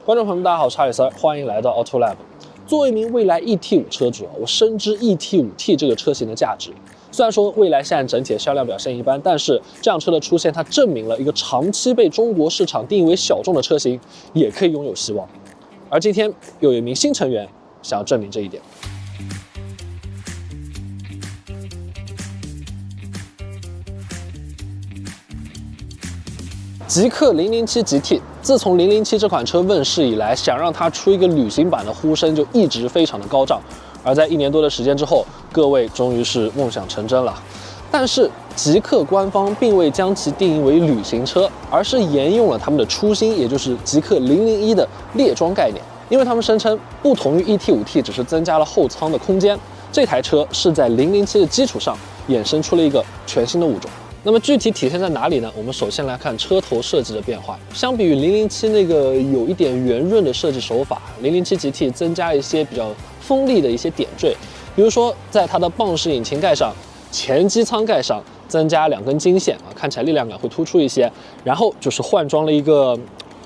观众朋友们，大家好，我是查理斯，欢迎来到 Auto Lab。作为一名蔚来 ET5 车主，我深知 ET5T 这个车型的价值。虽然说蔚来现在整体的销量表现一般，但是这辆车的出现，它证明了一个长期被中国市场定义为小众的车型也可以拥有希望。而今天又有一名新成员想要证明这一点。极氪007 GT， 自从007这款车问世以来，想让它出一个旅行版的呼声就一直非常的高涨。而在1年多的时间之后，各位终于是梦想成真了。但是极氪官方并未将其定义为旅行车，而是沿用了他们的初心，也就是极氪001的猎装概念。因为他们声称，不同于 ET5T 只是增加了后舱的空间，这台车是在007的基础上衍生出了一个全新的物种。那么具体体现在哪里呢？我们首先来看车头设计的变化。相比于007那个有一点圆润的设计手法，007 GT 增加一些比较锋利的一些点缀，比如说在它的棒式引擎盖上、前机舱盖上增加2根金线啊，看起来力量感会突出一些。然后就是换装了一个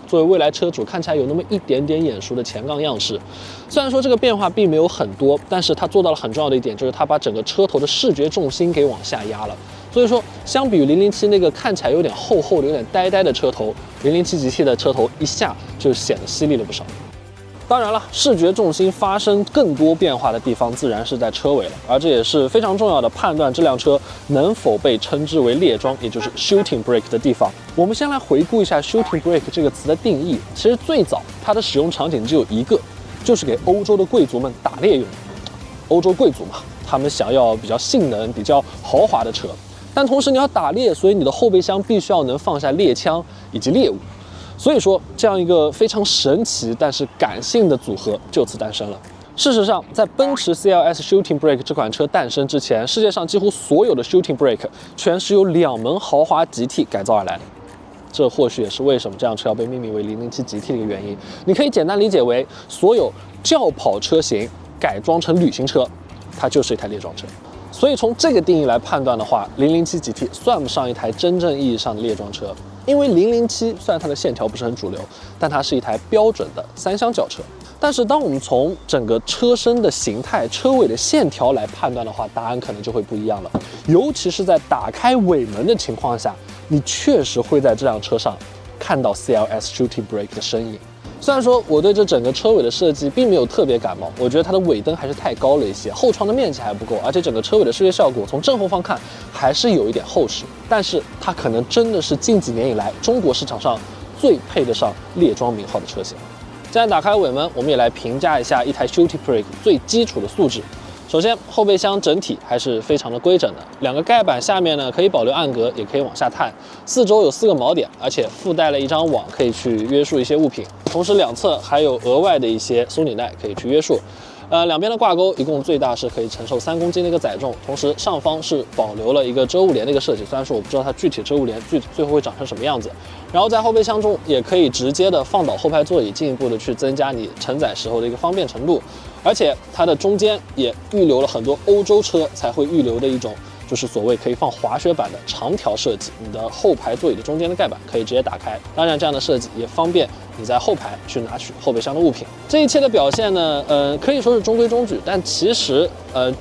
作为蔚来车主看起来有那么一点点眼熟的前杠样式。虽然说这个变化并没有很多，但是它做到了很重要的一点，就是它把整个车头的视觉重心给往下压了。所以说，相比于007那个看起来有点厚厚的、有点呆呆的车头，007 GT 的车头一下就显得犀利了不少。当然了，视觉重心发生更多变化的地方，自然是在车尾了，而这也是非常重要的判断这辆车能否被称之为猎装，也就是 shooting brake 的地方。我们先来回顾一下 shooting brake 这个词的定义。其实最早它的使用场景只有一个，就是给欧洲的贵族们打猎用的。欧洲贵族嘛，他们想要比较性能、比较豪华的车。但同时你要打猎，所以你的后备箱必须要能放下猎枪以及猎物。所以说，这样一个非常神奇但是感性的组合就此诞生了。事实上，在奔驰 CLS Shooting Brake 这款车诞生之前，世界上几乎所有的 Shooting Brake 全是由2门豪华 GT 改造而来的。这或许也是为什么这辆车要被命名为007 GT 的一个原因。你可以简单理解为，所有轿跑车型改装成旅行车，它就是一台猎装车。所以从这个定义来判断的话，007 GT 算不上一台真正意义上的猎装车，因为007虽然它的线条不是很主流，但它是一台标准的3厢轿车。但是当我们从整个车身的形态、车尾的线条来判断的话，答案可能就会不一样了。尤其是在打开尾门的情况下，你确实会在这辆车上看到 CLS Shooting Brake 的身影。虽然说我对这整个车尾的设计并没有特别感冒，我觉得它的尾灯还是太高了一些，后窗的面积还不够，而且整个车尾的视觉效果从正后方看还是有一点厚实。但是它可能真的是近几年以来中国市场上最配得上猎装名号的车型。现在打开尾门，我们也来评价一下一台 Shooting Brake 最基础的素质。首先，后备箱整体还是非常的规整的，2个盖板下面呢可以保留暗格，也可以往下探，四周有4个锚点，而且附带了一张网，可以去约束一些物品。同时两侧还有额外的一些松紧带可以去约束。两边的挂钩一共最大是可以承受3公斤的一个载重，同时上方是保留了一个遮物帘的一个设计，虽然说我不知道它具体遮物帘最后会长成什么样子。然后在后备箱中也可以直接的放倒后排座椅，进一步的去增加你承载时候的一个方便程度。而且它的中间也预留了很多欧洲车才会预留的一种，就是所谓可以放滑雪板的长条设计，你的后排座椅的中间的盖板可以直接打开。当然，这样的设计也方便你在后排去拿取后备箱的物品。这一切的表现呢，可以说是中规中矩，但其实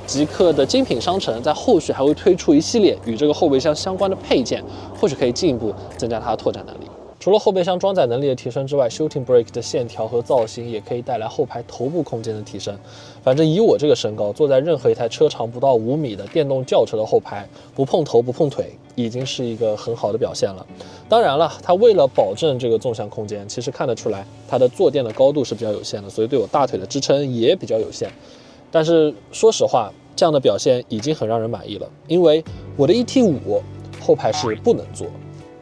极氪的精品商城在后续还会推出一系列与这个后备箱相关的配件，或许可以进一步增加它的拓展能力。除了后备箱装载能力的提升之外 ，Shooting Brake 的线条和造型也可以带来后排头部空间的提升。反正以我这个身高，坐在任何一台车长不到5米的电动轿车的后排，不碰头不碰腿，已经是一个很好的表现了。当然了，它为了保证这个纵向空间，其实看得出来它的坐垫的高度是比较有限的，所以对我大腿的支撑也比较有限。但是说实话，这样的表现已经很让人满意了，因为我的 ET5 后排是不能坐。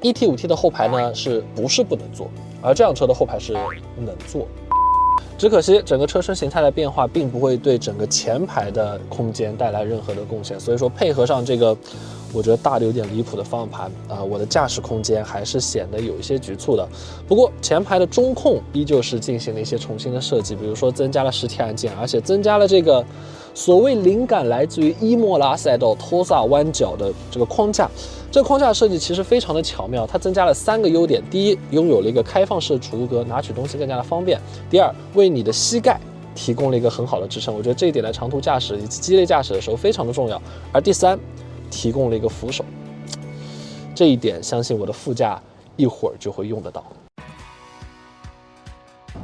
ET5T 的后排呢是不是不能坐，而这辆车的后排是能坐。只可惜整个车身形态的变化并不会对整个前排的空间带来任何的贡献，所以说配合上这个我觉得大的有点离谱的方向盘我的驾驶空间还是显得有一些局促的。不过前排的中控依旧是进行了一些重新的设计，比如说增加了实体按键，而且增加了这个所谓灵感来自于伊莫拉赛道托萨弯角的这个框架。这个框架设计其实非常的巧妙，它增加了3个优点：第一，拥有了一个开放式储物格，拿取东西更加的方便；第二，为你的膝盖提供了一个很好的支撑，我觉得这一点在长途驾驶以及激烈驾驶的时候非常的重要。而第三，提供了一个扶手，这一点相信我的副驾一会儿就会用得到。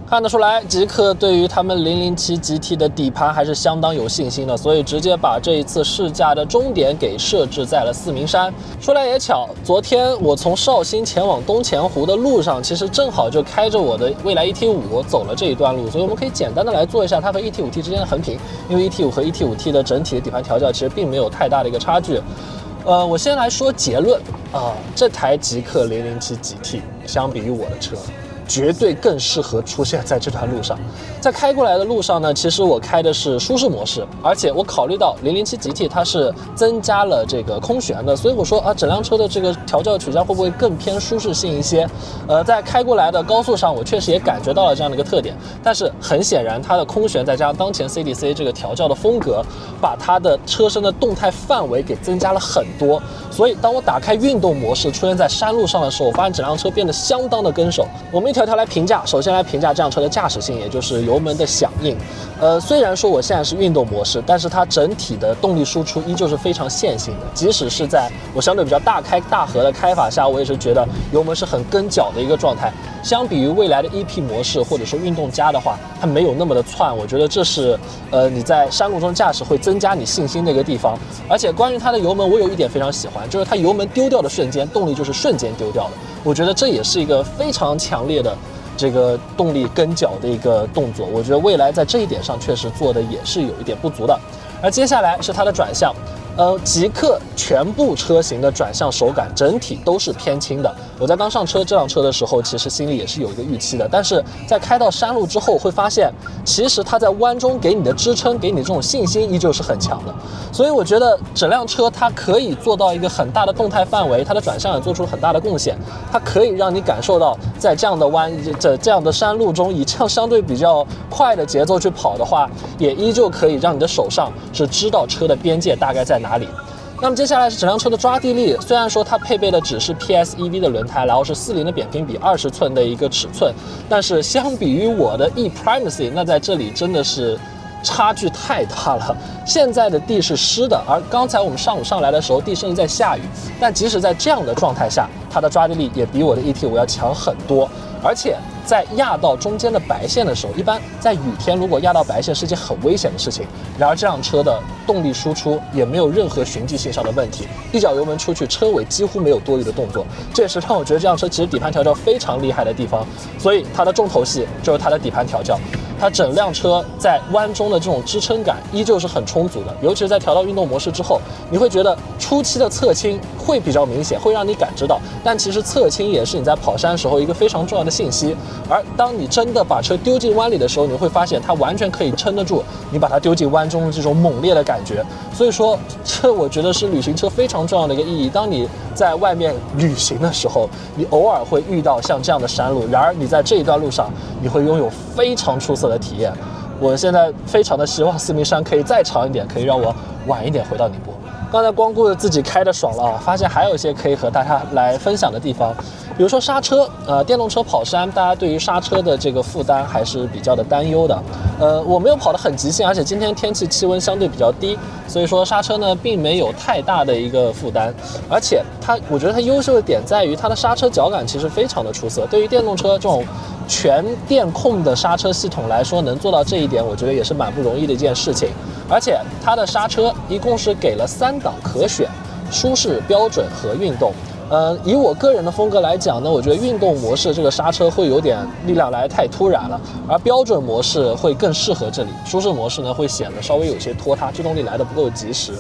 看得出来，极氪对于他们007 GT 的底盘还是相当有信心的，所以直接把这一次试驾的终点给设置在了四明山。说来也巧，昨天我从绍兴前往东钱湖的路上，其实正好就开着我的蔚来 ET5 走了这一段路，所以我们可以简单的来做一下它和 ET5T 之间的横屏，因为 ET5 和 ET5T 的整体的底盘调教其实并没有太大的一个差距。我先来说结论这台极氪007 GT 相比于我的车，绝对更适合出现在这段路上。在开过来的路上呢，其实我开的是舒适模式，而且我考虑到007 GT 它是增加了这个空悬的，所以我说整辆车的这个调教取向会不会更偏舒适性一些？在开过来的高速上，我确实也感觉到了这样的一个特点，但是很显然它的空悬再加上当前 CDC 这个调教的风格，把它的车身的动态范围给增加了很多。所以当我打开运动模式出现在山路上的时候，我发现整辆车变得相当的跟手。我们一条条来评价，首先来评价这辆车的驾驶性，也就是油门的响应。虽然说我现在是运动模式，但是它整体的动力输出依旧是非常线性的，即使是在我相对比较大开大合的开法下，我也是觉得油门是很跟脚的一个状态。相比于未来的 EP 模式或者说运动加的话，它没有那么的窜，我觉得这是你在山路中驾驶会增加你信心的一个地方。而且关于它的油门，我有一点非常喜欢，就是它油门丢掉的瞬间，动力就是瞬间丢掉的。我觉得这也是一个非常强烈的这个动力跟脚的一个动作，我觉得蔚来在这一点上确实做的也是有一点不足的。而接下来是它的转向。极氪全部车型的转向手感整体都是偏轻的。我在刚上车这辆车的时候，其实心里也是有一个预期的，但是在开到山路之后，会发现其实它在弯中给你的支撑，给你这种信心依旧是很强的。所以我觉得整辆车它可以做到一个很大的动态范围，它的转向也做出了很大的贡献，它可以让你感受到在这样的这样的山路中，以这样相对比较快的节奏去跑的话，也依旧可以让你的手上是知道车的边界大概在哪里。那么接下来是整辆车的抓地力，虽然说它配备的只是 PSEV 的轮胎，然后是40的扁平比20寸的一个尺寸，但是相比于我的 ePrimacy， 那在这里真的是差距太大了。现在的地是湿的，而刚才我们上午上来的时候地甚至在下雨，但即使在这样的状态下，它的抓地力也比我的 ET5 要强很多。而且在压到中间的白线的时候，一般在雨天如果压到白线是件很危险的事情，然而这辆车的动力输出也没有任何循迹性上的问题，一脚油门出去，车尾几乎没有多余的动作，这也是让我觉得这辆车其实底盘调教非常厉害的地方。所以它的重头戏就是它的底盘调教，它整辆车在弯中的这种支撑感依旧是很充足的，尤其是在调到运动模式之后，你会觉得初期的侧倾会比较明显，会让你感知到，但其实侧倾也是你在跑山时候一个非常重要的信息。而当你真的把车丢进弯里的时候，你会发现它完全可以撑得住你把它丢进弯中的这种猛烈的感觉。所以说这我觉得是旅行车非常重要的一个意义。当你在外面旅行的时候，你偶尔会遇到像这样的山路，然而你在这一段路上你会拥有非常出色的体验。我现在非常的希望四明山可以再长一点，可以让我晚一点回到宁波。刚才光顾着自己开的爽了啊，发现还有一些可以和大家来分享的地方，比如说刹车，电动车跑山，大家对于刹车的这个负担还是比较的担忧的。我没有跑得很极限，而且今天天气气温相对比较低，所以说刹车呢并没有太大的一个负担。而且我觉得它优秀的点在于它的刹车脚感其实非常的出色。对于电动车这种全电控的刹车系统来说，能做到这一点，我觉得也是蛮不容易的一件事情。而且它的刹车一共是给了3档可选，舒适、标准和运动。以我个人的风格来讲呢，我觉得运动模式这个刹车会有点力量来太突然了，而标准模式会更适合这里，舒适模式呢会显得稍微有些拖沓，制动力来得不够及时。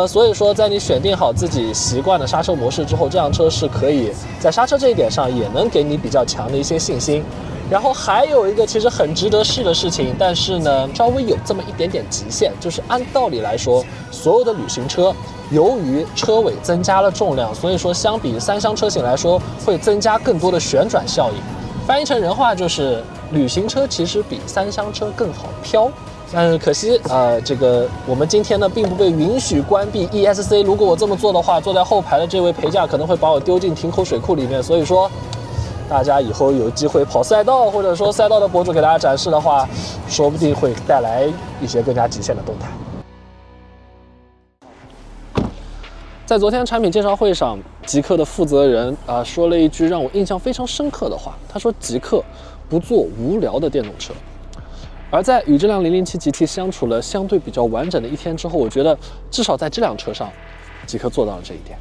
所以说在你选定好自己习惯的刹车模式之后，这辆车是可以在刹车这一点上也能给你比较强的一些信心。然后还有一个其实很值得试的事情，但是呢稍微有这么一点点极限，就是按道理来说，所有的旅行车由于车尾增加了重量，所以说相比3厢车型来说会增加更多的旋转效应。翻译成人话就是旅行车其实比3厢车更好飘。但是可惜，这个我们今天呢并不被允许关闭 ESC。如果我这么做的话，坐在后排的这位陪驾可能会把我丢进亭口水库里面。所以说，大家以后有机会跑赛道，或者说赛道的博主给大家展示的话，说不定会带来一些更加极限的动态。在昨天产品介绍会上，极客的负责人说了一句让我印象非常深刻的话，他说：“极客不做无聊的电动车。”而在与这辆007 GT 相处了相对比较完整的一天之后，我觉得至少在这辆车上，极客做到了这一点。